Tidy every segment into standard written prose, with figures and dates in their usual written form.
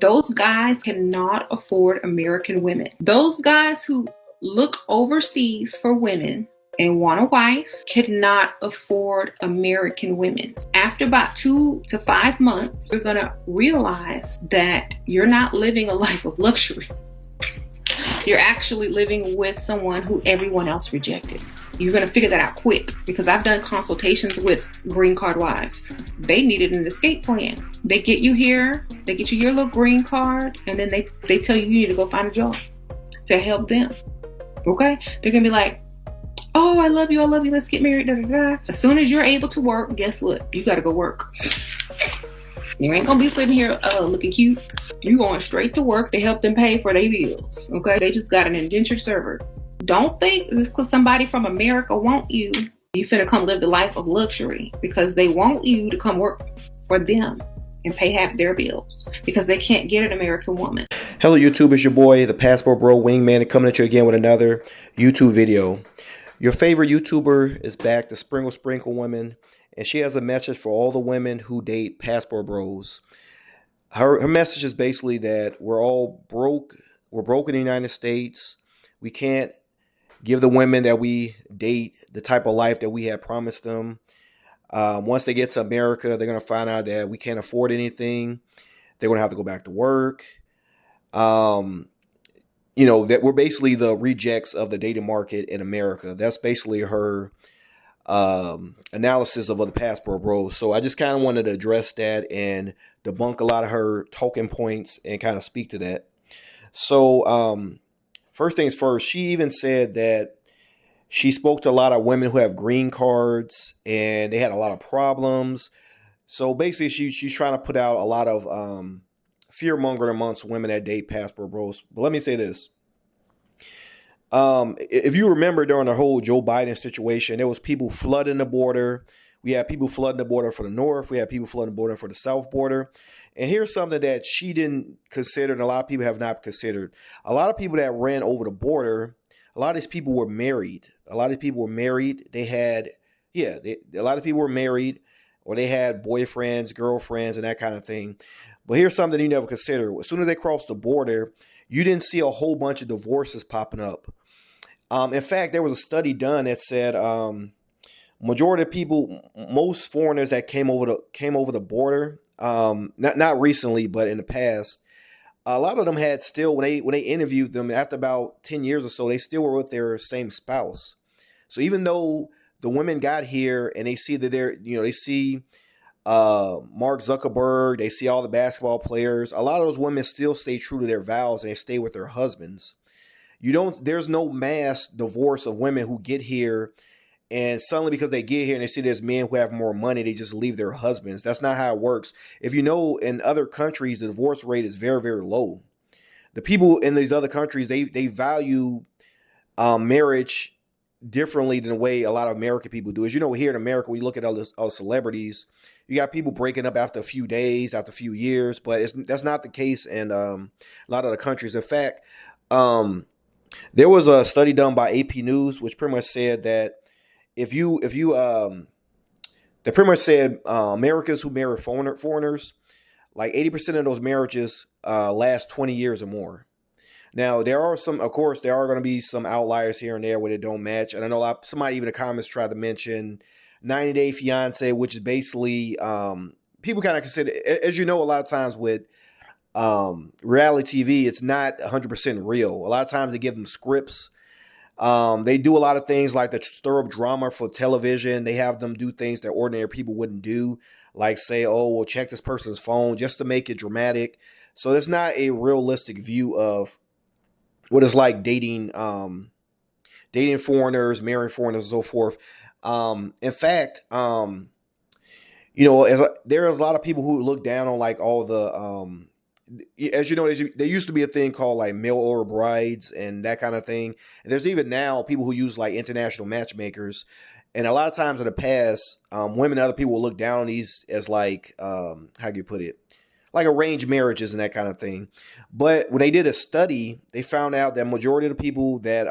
Those guys cannot afford American women. Those guys who look overseas for women and want a wife cannot afford American women. After about 2 to 5 months, you're going to realize that you're not living a life of luxury. You're actually living with someone who everyone else rejected. You're going to figure that out quick, because I've done consultations with green card wives. They needed an escape plan. They get you here, they get you your little green card, and then they tell you need to go find a job to help them. Okay? They're going to be like, oh, I love you, let's get married, da, da, da. As soon as you're able to work, guess what? You got to go work. You ain't going to be sitting here looking cute. You going straight to work to help them pay for their bills. Okay? They just got an indentured server. Don't think just because somebody from America want you, you finna come live the life of luxury, because they want you to come work for them and pay half their bills because they can't get an American woman. Hello YouTube, it's your boy, the Passport Bro Wingman, coming at you again with another YouTube video. Your favorite YouTuber is back, the Sprinkle Woman, and she has a message for all the women who date Passport Bros. Her message is basically that we're all broke. We're broke in the United States. We can't give the women that we date the type of life that we had promised them. Once they get to America, they're going to find out that we can't afford anything. They're going to have to go back to work. That we're basically the rejects of the dating market in America. That's basically her analysis of the Passport Bros. So I just kind of wanted to address that and debunk a lot of her talking points and kind of speak to that. So first things first, she even said that she spoke to a lot of women who have green cards and they had a lot of problems. So basically, she's trying to put out a lot of fear mongering amongst women that date Passport Bros. But let me say this. If you remember during the whole Joe Biden situation, there was people flooding the border. We had people flooding the border for the north. We had people flooding the border for the south border. And here's something that she didn't consider, and a lot of people have not considered. A lot of people that ran over the border, a lot of these people were married. A lot of people were married. A lot of people were married, or they had boyfriends, girlfriends, and that kind of thing. But here's something you never consider. As soon as they crossed the border, you didn't see a whole bunch of divorces popping up. In fact, there was a study done that said majority of people, most foreigners that came over the border, not recently, but in the past, a lot of them had still, when they interviewed them after about 10 years or so, they still were with their same spouse. So even though the women got here and they see that they see Mark Zuckerberg, they see all the basketball players, a lot of those women still stay true to their vows and they stay with their husbands. There's no mass divorce of women who get here and suddenly, because they get here and they see there's men who have more money, they just leave their husbands. That's not how it works. If you know, in other countries, the divorce rate is very, very low. The people in these other countries, they value marriage differently than the way a lot of American people do. As you know, here in America, when you look at all the celebrities, you got people breaking up after a few days, after a few years, but that's not the case in a lot of the countries. In fact, there was a study done by AP News, which pretty much said that they pretty much said Americans who marry foreigners, like 80% of those marriages last 20 years or more. Now, there are going to be some outliers here and there where they don't match. And I know somebody even in the comments tried to mention 90 Day Fiance, which is basically people kind of consider, as you know, a lot of times with reality TV, it's not 100% real. A lot of times they give them scripts. They do a lot of things like to stir up drama for television. They have them do things that ordinary people wouldn't do, like say, oh, well, check this person's phone just to make it dramatic. So it's not a realistic view of what it's like dating foreigners, marrying foreigners, and so forth. In fact, there is a lot of people who look down on like all the as you know, there used to be a thing called like mail order brides and that kind of thing. And there's even now people who use like international matchmakers. And a lot of times in the past, women and other people will look down on these as like, how do you put it? Like arranged marriages and that kind of thing. But when they did a study, they found out that majority of the people that,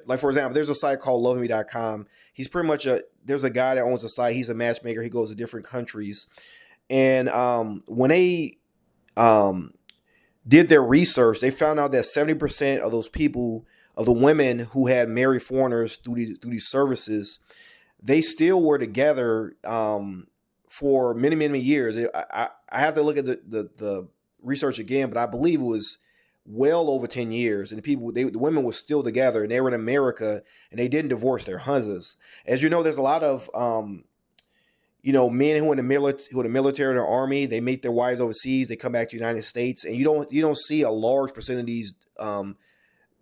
like for example, there's a site called loveme.com. He's pretty much there's a guy that owns a site. He's a matchmaker. He goes to different countries. And when they um, did their research, they found out that 70% of those people, of the women who had married foreigners through these services, they still were together for many, many years. I have to look at the research again, but I believe it was well over 10 years. And the women were still together, and they were in America, and they didn't divorce their husbands. As you know, there's a lot of men who are in the military or army. They meet their wives overseas. They come back to the United States, and you don't see a large percent of these.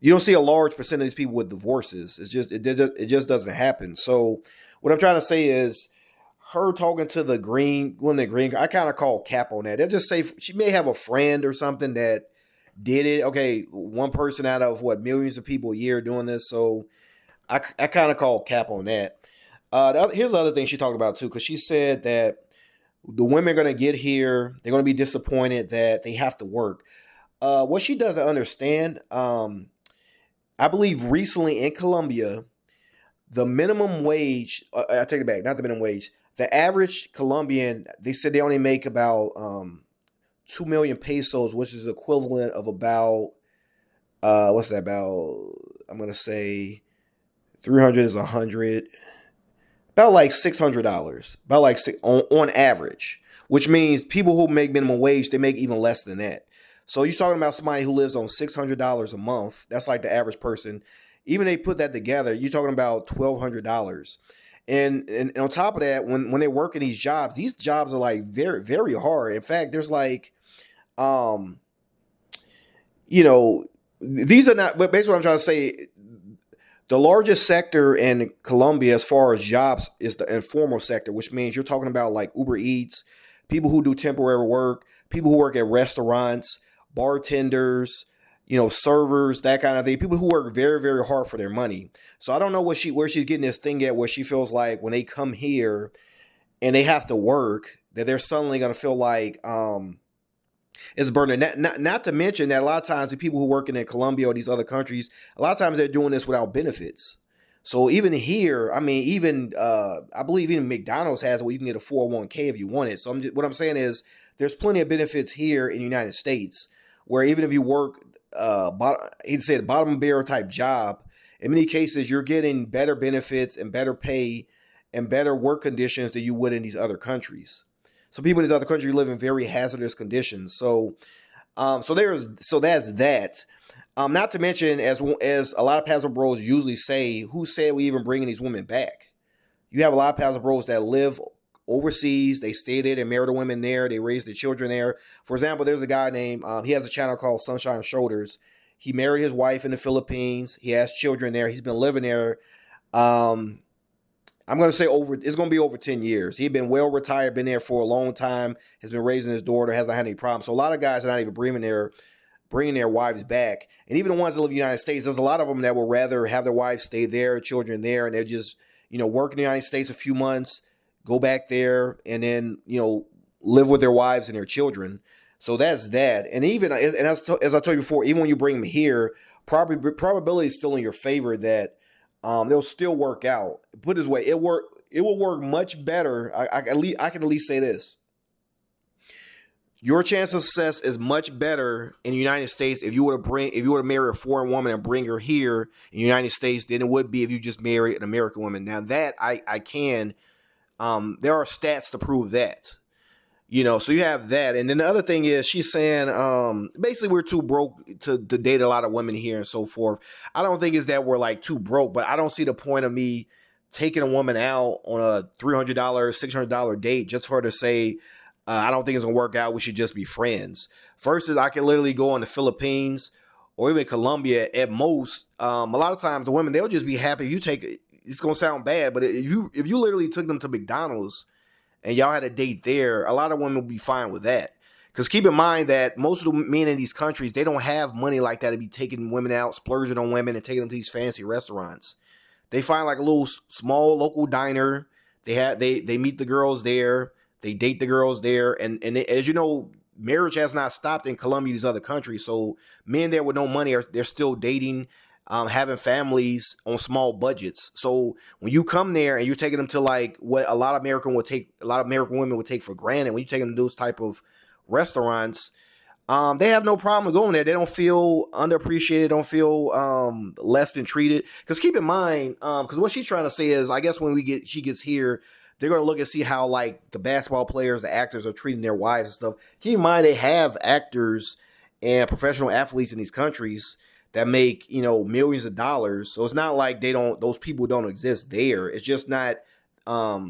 You don't see a large percent of these people with divorces. It just doesn't happen. So what I'm trying to say is, her talking to the green, I kind of call cap on that. They'll just say she may have a friend or something that did it. Okay, one person out of millions of people a year doing this. So I kind of call cap on that. Here's the other thing she talked about too, because she said that the women are going to get here, they're going to be disappointed that they have to work. What she doesn't understand, I believe recently in Colombia, the minimum wage, I take it back, not the minimum wage, the average Colombian, they said they only make about 2 million pesos, which is equivalent of about, what's that about? I'm going to say 300 is 100. About like $600, about like on average, which means people who make minimum wage, they make even less than that. So you're talking about somebody who lives on $600 a month. That's like the average person. Even they put that together, you're talking about $1,200. And on top of that, when they work in these jobs are like very, very hard. In fact, there's like, um, these are not, but basically what I'm trying to say, the largest sector in Colombia as far as jobs is the informal sector, which means you're talking about like Uber Eats, people who do temporary work, people who work at restaurants, bartenders, servers, that kind of thing. People who work very, very hard for their money. So I don't know where she's getting this thing at, where she feels like when they come here and they have to work, that they're suddenly going to feel like it's burden. Not to mention that a lot of times the people who working in Colombia or these other countries, a lot of times they're doing this without benefits. So even here, I mean, I believe even McDonald's has it where you can get a 401k if you want it. So what I'm saying is, there's plenty of benefits here in the United States where even if you work, he'd say the bottom barrel type job, in many cases you're getting better benefits and better pay and better work conditions than you would in these other countries. So people in these other countries live in very hazardous conditions. So that's that. Not to mention, as a lot of Pastor Bros usually say, who said we even bringing these women back? You have a lot of Pastor Bros that live overseas. They stay there. They marry the women there. They raise their children there. For example, there's a guy named, he has a channel called Sunshine Shoulders. He married his wife in the Philippines. He has children there. He's been living there. I'm going to say it's going to be over 10 years. He's been well retired, been there for a long time, has been raising his daughter, hasn't had any problems. So a lot of guys are not even bringing their wives back. And even the ones that live in the United States, there's a lot of them that would rather have their wives stay there, children there, and they're just, work in the United States a few months, go back there, and then, live with their wives and their children. So that's that. And even, and as I told you before, even when you bring them here, probability is still in your favor that they'll still work out. Put it this way, it will work much better. I can at least say this. Your chance of success is much better in the United States if you were to marry a foreign woman and bring her here in the United States than it would be if you just married an American woman. Now that I can, there are stats to prove that. So you have that. And then the other thing is, she's saying, basically we're too broke to date a lot of women here and so forth. I don't think it's that we're like too broke, but I don't see the point of me taking a woman out on a $300, $600 date just for her to say, I don't think it's going to work out. We should just be friends. Versus I can literally go on the Philippines or even Colombia at most. A lot of times the women, they'll just be happy. It's going to sound bad, but if you literally took them to McDonald's and y'all had a date there, a lot of women would be fine with that. Because keep in mind that most of the men in these countries, they don't have money like that to be taking women out, splurging on women and taking them to these fancy restaurants. They find like a little small local diner. They meet the girls there. They date the girls there. And as you know, marriage has not stopped in Colombia, these other countries. So men there with no money, they're still dating, having families on small budgets. So when you come there and you're taking them to like what a lot of American women would take for granted, when you take them to those type of restaurants, They have no problem going there. They don't feel underappreciated, don't feel less than treated. Because keep in mind, because what she's trying to say is, I guess when she gets here, they're going to look and see how like the basketball players, the actors are treating their wives and stuff. Keep in mind, they have actors and professional athletes in these countries that make millions of dollars. So it's not like those people don't exist there. It's just not.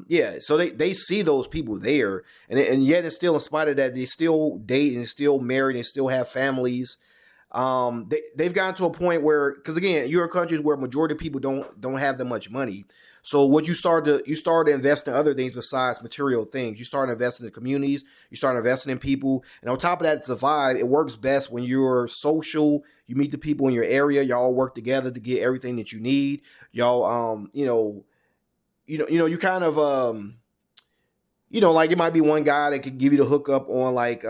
Yeah, so they see those people there, and yet it's still, in spite of that, they still date and still married and still have families. They've gotten to a point where, because again, you're in countries where majority of people don't have that much money. So what you start to invest in other things besides material things. You start investing in communities. You start investing in people, and on top of that, to survive, it works best when you're social. You meet the people in your area. Y'all all work together to get everything that you need. Y'all, you kind of like, it might be one guy that could give you the hookup on like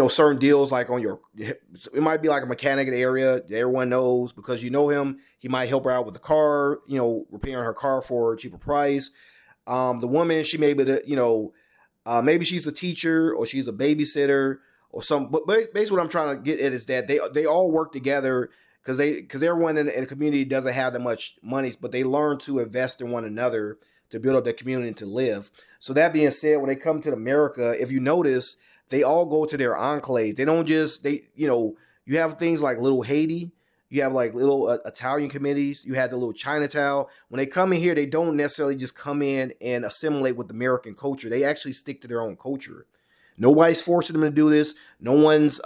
certain deals, like on your, it might be like a mechanic in the area that everyone knows because you know him. He might help her out with the car, repairing her car for a cheaper price. The woman, she may be maybe she's a teacher or she's a babysitter or some. But basically, what I'm trying to get at is that they all work together because everyone in the community doesn't have that much money, but they learn to invest in one another to build up their community and to live. So that being said, when they come to America, if you notice, they all go to their enclave. They don't just you have things like Little Haiti. You have like little Italian communities. You have the little Chinatown. When they come in here, they don't necessarily just come in and assimilate with American culture. They actually stick to their own culture. Nobody's forcing them to do this. No one's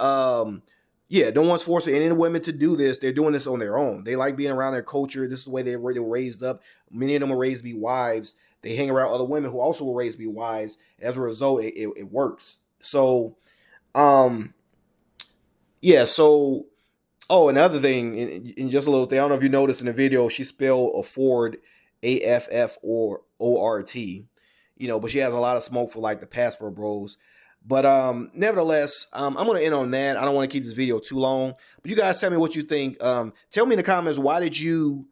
forcing any women to do this. They're doing this on their own. They like being around their culture. This is the way they were raised up. Many of them were raised to be wives. They hang around other women who also were raised to be wives. As a result, it works. So, So, another thing, in just a little thing, I don't know if you noticed in the video, she spelled afford, AFF or ORT. But she has a lot of smoke for like the passport bros. But nevertheless, I'm going to end on that. I don't want to keep this video too long. But you guys tell me what you think. Tell me in the comments, why did you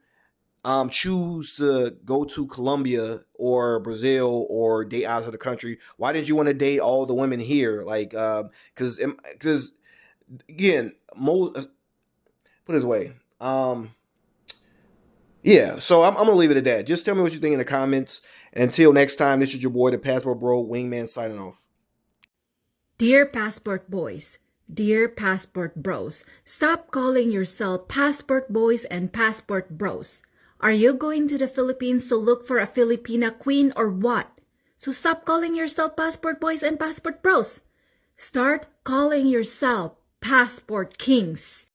choose to go to Colombia or Brazil or date out of the country? Why didn't you want to date all the women here? Like, because again, put it this way. Yeah, so I'm going to leave it at that. Just tell me what you think in the comments. Until next time, this is your boy, the Passport Bro, Wingman, signing off. Dear Passport Boys, dear Passport Bros, stop calling yourself Passport Boys and Passport Bros. Are you going to the Philippines to look for a Filipina queen or what? So stop calling yourself Passport Boys and Passport Bros. Start calling yourself Passport Kings.